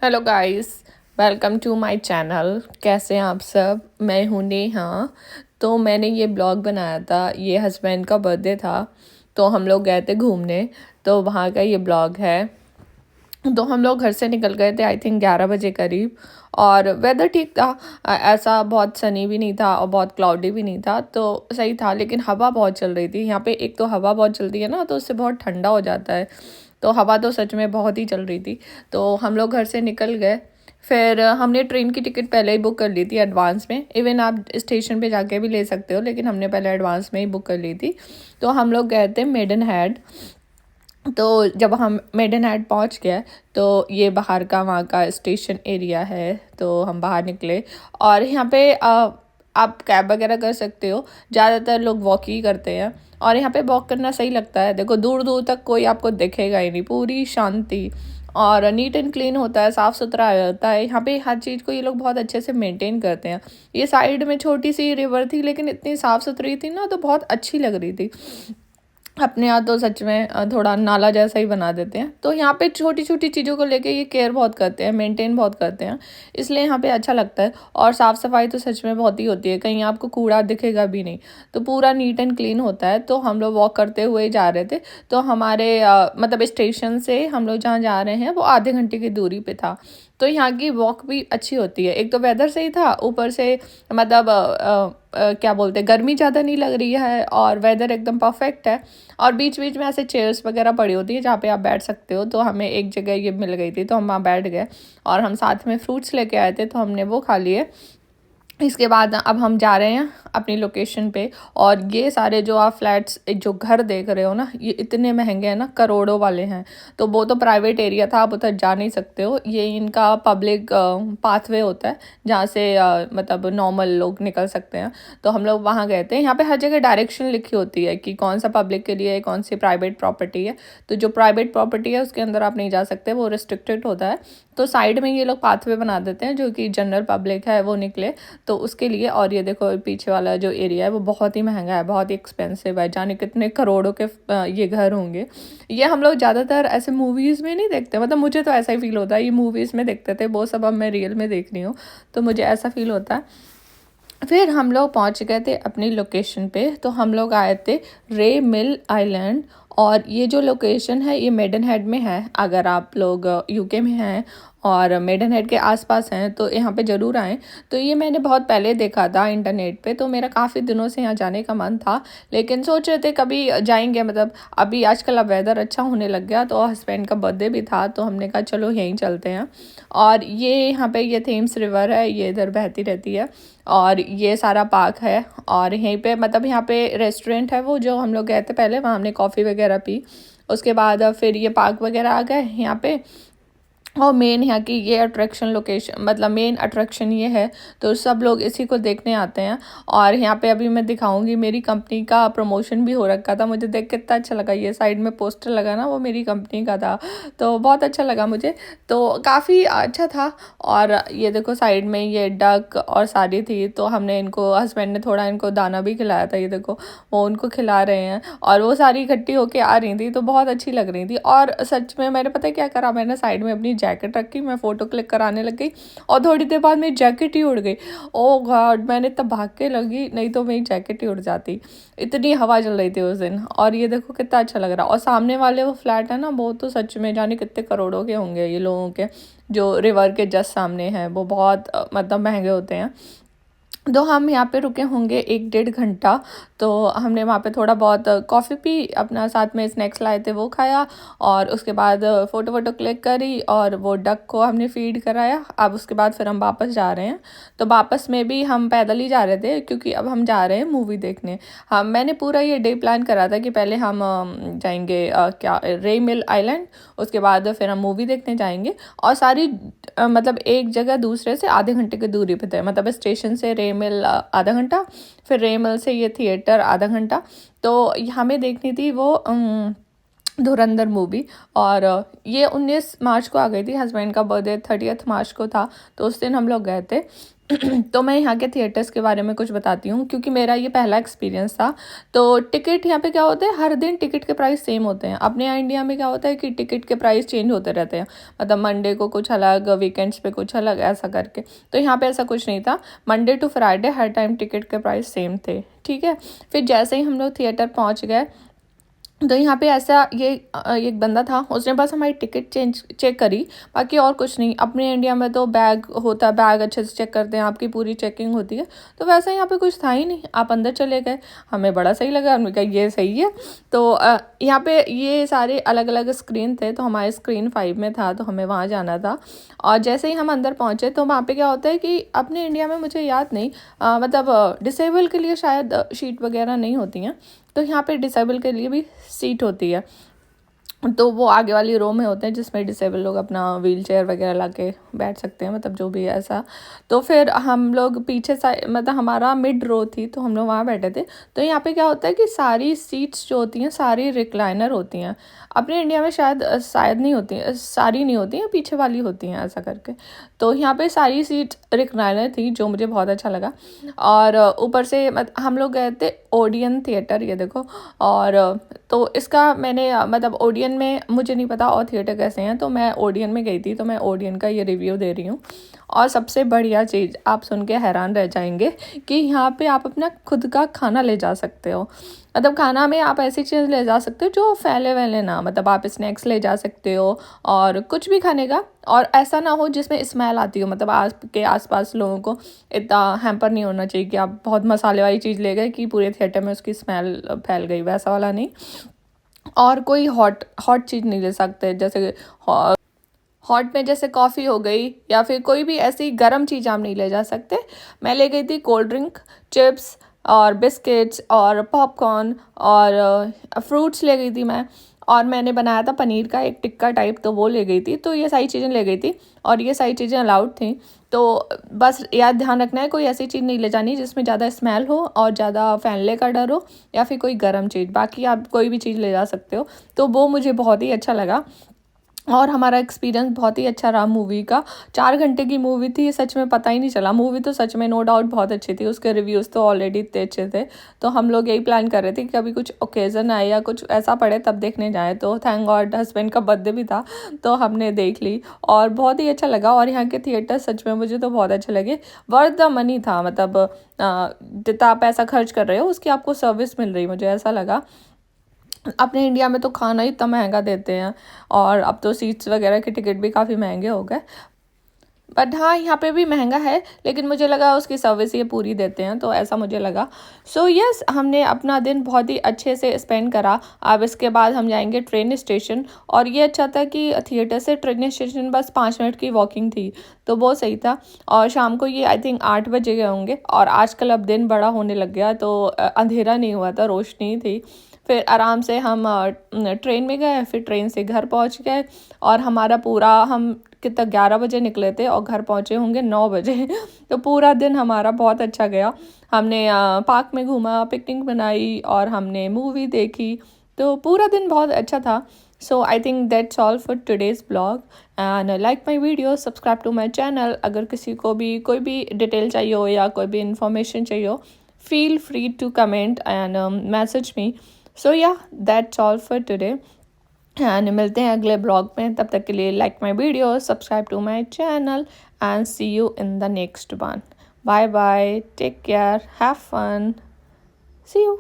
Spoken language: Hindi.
Hello guys, welcome to my channel. कैसे हैं आप सब? मैं हूँ नेहा। तो मैंने ये ब्लॉग बनाया था, ये हस्बैंड का बर्थडे था, तो हम लोग गए थे घूमने। तो वहाँ का ये ब्लॉग है। तो हम लोग घर से निकल गए थे आई थिंक 11 बजे करीब। और वेदर ठीक था। ऐसा बहुत सनी भी नहीं था और बहुत क्लाउडी भी नहीं था, तो सही था। लेकिन हवा बहुत चल रही थी यहाँ पे। एक तो हवा बहुत चलती है ना, तो उससे बहुत ठंडा हो जाता है। तो हवा तो सच में बहुत ही चल रही थी। तो हम लोग घर से निकल गए। फिर हमने ट्रेन की टिकट पहले ही बुक कर ली थी एडवांस में। इवन आप स्टेशन पे जाके भी ले सकते हो, लेकिन हमने पहले एडवांस में ही बुक कर ली थी। तो हम लोग गए थे मेडन हेड। तो जब हम मेडन हेड पहुंच गए, तो ये बाहर का वहाँ का स्टेशन एरिया है। तो हम बाहर निकले और यहाँ पे आप कैब वगैरह कर सकते हो। ज़्यादातर लोग वॉक ही करते हैं और यहाँ पे वॉक करना सही लगता है। देखो, दूर दूर तक कोई आपको दिखेगा ही नहीं, पूरी शांति। और नीट एंड क्लीन होता है, साफ़ सुथरा होता है यहाँ पे। हर चीज़ को ये लोग बहुत अच्छे से मेंटेन करते हैं। ये साइड में छोटी सी रिवर थी, लेकिन इतनी साफ़ सुथरी थी ना, तो बहुत अच्छी लग रही थी। अपने यहाँ तो सच में थोड़ा नाला जैसा ही बना देते हैं। तो यहाँ पे छोटी छोटी चीज़ों को लेके ये केयर बहुत करते हैं, मेंटेन बहुत करते हैं। इसलिए यहाँ पे अच्छा लगता है। और साफ़ सफाई तो सच में बहुत ही होती है, कहीं आपको कूड़ा दिखेगा भी नहीं। तो पूरा नीट एंड क्लीन होता है। तो हम लोग वॉक करते हुए जा रहे थे। तो हमारे मतलब स्टेशन से हम लोग जहाँ जा रहे हैं वो आधे घंटे की दूरी पे था। तो यहाँ की वॉक भी अच्छी होती है। एक तो वेदर सही था, ऊपर से मतलब क्या बोलते हैं, गर्मी ज़्यादा नहीं लग रही है और वेदर एकदम परफेक्ट है। और बीच बीच में ऐसे चेयर्स वगैरह पड़ी होती है जहाँ पे आप बैठ सकते हो। तो हमें एक जगह ये मिल गई थी, तो हम वहाँ बैठ गए। और हम साथ में फ्रूट्स लेके आए थे, तो हमने वो खा लिए। इसके बाद अब हम जा रहे हैं अपनी लोकेशन पे। और ये सारे जो आप फ्लैट्स, जो घर देख रहे हो ना, ये इतने महंगे हैं ना, करोड़ों वाले हैं। तो वो तो प्राइवेट एरिया था, आप उधर जा नहीं सकते हो। ये इनका पब्लिक पाथवे होता है जहाँ से मतलब नॉर्मल लोग निकल सकते हैं। तो हम लोग वहाँ गए थे। यहाँ पे हर जगह डायरेक्शन लिखी होती है कि कौन सा पब्लिक के लिए है, कौन सी प्राइवेट प्रॉपर्टी है। तो जो प्राइवेट प्रॉपर्टी है उसके अंदर आप नहीं जा सकते, वो रिस्ट्रिक्टेड होता है। तो साइड में ये लोग पाथवे बना देते हैं जो कि जनरल पब्लिक है वो निकले, तो उसके लिए। और ये देखो, पीछे वाला जो एरिया है वो बहुत ही महंगा है, बहुत ही एक्सपेंसिव है। जाने कितने करोड़ों के ये घर होंगे। ये हम लोग ज़्यादातर ऐसे मूवीज़ में नहीं देखते, मतलब मुझे तो ऐसा ही फील होता है। ये मूवीज़ में देखते थे, वो सब अब मैं रियल में देख रही हूँ, तो मुझे ऐसा फील होता है। फिर हम लोग पहुंच गए थे अपनी लोकेशन पे। तो हम लोग आए थे रे मिल आइलैंड। और ये जो लोकेशन है ये मेडन हेड में है। अगर आप लोग यूके में हैं और मेडन हेड के आसपास हैं तो यहाँ पे ज़रूर आएँ। तो ये मैंने बहुत पहले देखा था इंटरनेट पे, तो मेरा काफ़ी दिनों से यहाँ जाने का मन था। लेकिन सोच रहे थे कभी जाएंगे, मतलब अभी आजकल अब वेदर अच्छा होने लग गया, तो हस्बैंड का बर्थडे भी था, तो हमने कहा चलो यहीं चलते हैं। और ये यहाँ पे ये थेम्स रिवर है, ये इधर बहती रहती है। और ये सारा पार्क है। और यहीं पे मतलब यहाँ पे रेस्टोरेंट है, वो जो हम लोग गए थे पहले, वहाँ हमने कॉफ़ी वगैरह पी। उसके बाद फिर ये पार्क वगैरह आ गए यहाँ पे। और मेन यहाँ की ये अट्रैक्शन लोकेशन, मतलब मेन अट्रैक्शन ये है, तो सब लोग इसी को देखने आते हैं। और यहाँ पे अभी मैं दिखाऊंगी, मेरी कंपनी का प्रमोशन भी हो रखा था। मुझे देख कितना अच्छा लगा, ये साइड में पोस्टर लगा ना, वो मेरी कंपनी का था। तो बहुत अच्छा लगा मुझे, तो काफ़ी अच्छा था। और ये देखो साइड में ये डक और सारी थी, तो हमने इनको, हस्बैंड ने थोड़ा इनको दाना भी खिलाया था। ये देखो वो उनको खिला रहे हैं और वो सारी इकट्ठी होके आ रही थी, तो बहुत अच्छी लग रही थी। और सच में मैंने पता है क्या करा, मैंने साइड में अपनी जैकेट रखी, मैं फ़ोटो क्लिक कराने लग गई। और थोड़ी देर बाद मेरी जैकेट ही उड़ गई। ओ गॉड, मैंने तब भाग के लगी, नहीं तो मेरी जैकेट ही उड़ जाती। इतनी हवा चल रही थी उस दिन। और ये देखो कितना अच्छा लग रहा। और सामने वाले वो फ्लैट है ना, वो तो सच में जाने कितने करोड़ों के होंगे ये लोगों के, जो रिवर के जस्ट सामने हैं। वो बहुत मतलब महंगे होते हैं। तो हम यहाँ पे रुके होंगे 1 डेढ़ घंटा। तो हमने वहाँ पे थोड़ा बहुत कॉफ़ी पी, अपना साथ में स्नैक्स लाए थे वो खाया। और उसके बाद फ़ोटो वोटो क्लिक करी और वो डक को हमने फीड कराया। अब उसके बाद फिर हम वापस जा रहे हैं। तो वापस में भी हम पैदल ही जा रहे थे, क्योंकि अब हम जा रहे हैं मूवी देखने। हम मैंने पूरा ये डे प्लान करा था कि पहले हम जाएंगे क्या, रे मिल आइलैंड। उसके बाद फिर हम मूवी देखने जाएंगे। और सारी मतलब एक जगह दूसरे से आधे घंटे की दूरी पे थे, मतलब स्टेशन से रेमल आधा घंटा, फिर रेमल से ये थिएटर आधा घंटा। तो हमें देखनी थी वो धुरंधर मूवी। और ये 19 मार्च को आ गई थी, हस्बैंड का बर्थडे 30 मार्च को था, तो उस दिन हम लोग गए थे। तो मैं यहाँ के थिएटर्स के बारे में कुछ बताती हूँ, क्योंकि मेरा ये पहला एक्सपीरियंस था। तो टिकट यहाँ पे क्या होता है, हर दिन टिकट के प्राइस सेम होते हैं। अपने यहाँ इंडिया में क्या होता है कि टिकट के प्राइस चेंज होते रहते हैं, मतलब मंडे को कुछ अलग, वीकेंड्स पे कुछ अलग, ऐसा करके। तो यहाँ पे ऐसा कुछ नहीं था, मंडे टू फ्राइडे हर टाइम टिकट के प्राइस सेम थे, ठीक है। फिर जैसे ही हम लोग थिएटर पहुँच गए, तो यहाँ पे ऐसा ये एक बंदा था, उसने बस हमारी टिकट चेक करी, बाकी और कुछ नहीं। अपने इंडिया में तो बैग होता है, बैग अच्छे से चेक करते हैं, आपकी पूरी चेकिंग होती है। तो वैसे यहाँ पे कुछ था ही नहीं, आप अंदर चले गए। हमें बड़ा सही लगा, हमने कहा ये सही है। तो यहाँ पे ये सारे अलग अलग स्क्रीन थे, तो हमारे स्क्रीन 5 में था, तो हमें वहाँ जाना था। और जैसे ही हम अंदर पहुँचे, तो वहाँ पे क्या होता है कि अपने इंडिया में मुझे याद नहीं, मतलब डिसेबल के लिए शायद सीट वगैरह नहीं होती हैं, तो यहाँ पे डिसेबल के लिए भी सीट होती है। तो वो आगे वाली रो में होते हैं, जिसमें डिसेबल लोग अपना व्हील चेयर वगैरह ला के बैठ सकते हैं, मतलब जो भी है ऐसा। तो फिर हम लोग पीछे साइड, मतलब हमारा मिड रो थी, तो हम लोग वहाँ बैठे थे। तो यहाँ पे क्या होता है कि सारी सीट्स जो होती हैं सारी रिक्लाइनर होती हैं। अपने इंडिया में शायद नहीं होती हैं, सारी नहीं होती हैं, पीछे वाली होती हैं, ऐसा करके। तो यहाँ पे सारी सीट्स रिक्लाइनर थी, जो मुझे बहुत अच्छा लगा। और ऊपर से हम लोग गए थे ओडियन थिएटर, ये देखो। और तो इसका मैंने मतलब ओडियन में मुझे नहीं पता और थिएटर कैसे हैं, तो मैं ओडियन में गई थी, तो मैं ओडियन का ये रिव्यू दे रही हूँ। और सबसे बढ़िया चीज़, आप सुन के हैरान रह जाएंगे कि यहाँ पे आप अपना खुद का खाना ले जा सकते हो। मतलब खाना में आप ऐसी चीज़ ले जा सकते हो जो फैले वैले ना, मतलब आप स्नैक्स ले जा सकते हो और कुछ भी खाने का, और ऐसा ना हो जिसमें स्मेल आती हो। मतलब आपके आसपास लोगों को इतना हैम्पर नहीं होना चाहिए कि आप बहुत मसाले वाली चीज़ ले गए कि पूरे थिएटर में उसकी स्मेल फैल गई, वैसा वाला नहीं। और कोई हॉट हॉट चीज़ नहीं ले सकते, जैसे हॉट में जैसे कॉफ़ी हो गई, या फिर कोई भी ऐसी गर्म चीज़ आप नहीं ले जा सकते। मैं ले गई थी कोल्ड ड्रिंक, चिप्स और बिस्किट्स और पॉपकॉर्न और फ्रूट्स ले गई थी मैं। और मैंने बनाया था पनीर का एक टिक्का टाइप, तो वो ले गई थी। तो ये सारी चीज़ें ले गई थी, और ये सारी चीज़ें अलाउड थी। तो बस याद ध्यान रखना है, कोई ऐसी चीज़ नहीं ले जानी जिसमें ज़्यादा स्मेल हो और ज़्यादा फैलने का डर हो, या फिर कोई गर्म चीज़। बाकी आप कोई भी चीज़ ले जा सकते हो। तो वो मुझे बहुत ही अच्छा लगा, और हमारा एक्सपीरियंस बहुत ही अच्छा रहा मूवी का। 4 घंटे की मूवी थी, सच में पता ही नहीं चला। मूवी तो सच में नो डाउट बहुत अच्छी थी, उसके रिव्यूज़ तो ऑलरेडी इतने अच्छे थे। तो हम लोग यही प्लान कर रहे थे कि कभी कुछ ओकेज़न आए या कुछ ऐसा पड़े तब देखने जाए। तो थैंक गॉड हस्बैंड का बर्थडे भी था, तो हमने देख ली और बहुत ही अच्छा लगा। और यहाँ के थिएटर सच में मुझे तो बहुत अच्छे लगे, वर्थ द मनी था। मतलब जितना आप पैसा खर्च कर रहे हो उसकी आपको सर्विस मिल रही, मुझे ऐसा लगा। अपने इंडिया में तो खाना ही इतना महंगा देते हैं, और अब तो सीट्स वगैरह के टिकट भी काफ़ी महंगे हो गए। बट हाँ, यहाँ पे भी महंगा है, लेकिन मुझे लगा उसकी सर्विस ये पूरी देते हैं, तो ऐसा मुझे लगा। सो यस, हमने अपना दिन बहुत ही अच्छे से स्पेंड करा। अब इसके बाद हम जाएंगे ट्रेन स्टेशन, और ये अच्छा था कि थिएटर से ट्रेन स्टेशन बस 5 मिनट की वॉकिंग थी, तो वो सही था। और शाम को ये आई थिंक 8 बजे गए होंगे, और आजकल अब दिन बड़ा होने लग गया, तो अंधेरा नहीं हुआ था, रोशनी थी। फिर आराम से हम ट्रेन में गए, फिर ट्रेन से घर पहुंच गए। और हमारा पूरा, हम कितना 11 बजे निकले थे और घर पहुंचे होंगे 9 बजे। तो पूरा दिन हमारा बहुत अच्छा गया। हमने पार्क में घूमा, पिकनिक बनाई, और हमने मूवी देखी। तो पूरा दिन बहुत अच्छा था। So I think that's all for today's blog, and like my video, subscribe to my channel. अगर किसी को भी कोई भी डिटेल चाहिए हो या कोई भी इंफॉर्मेशन चाहिए हो, feel free to comment and message me. So yeah, that's all for today. And मिलते हैं अगले ब्लॉग में, तब तक के लिए like my video, subscribe to my channel, and see you in the next one. Bye bye, take care, have fun, see you.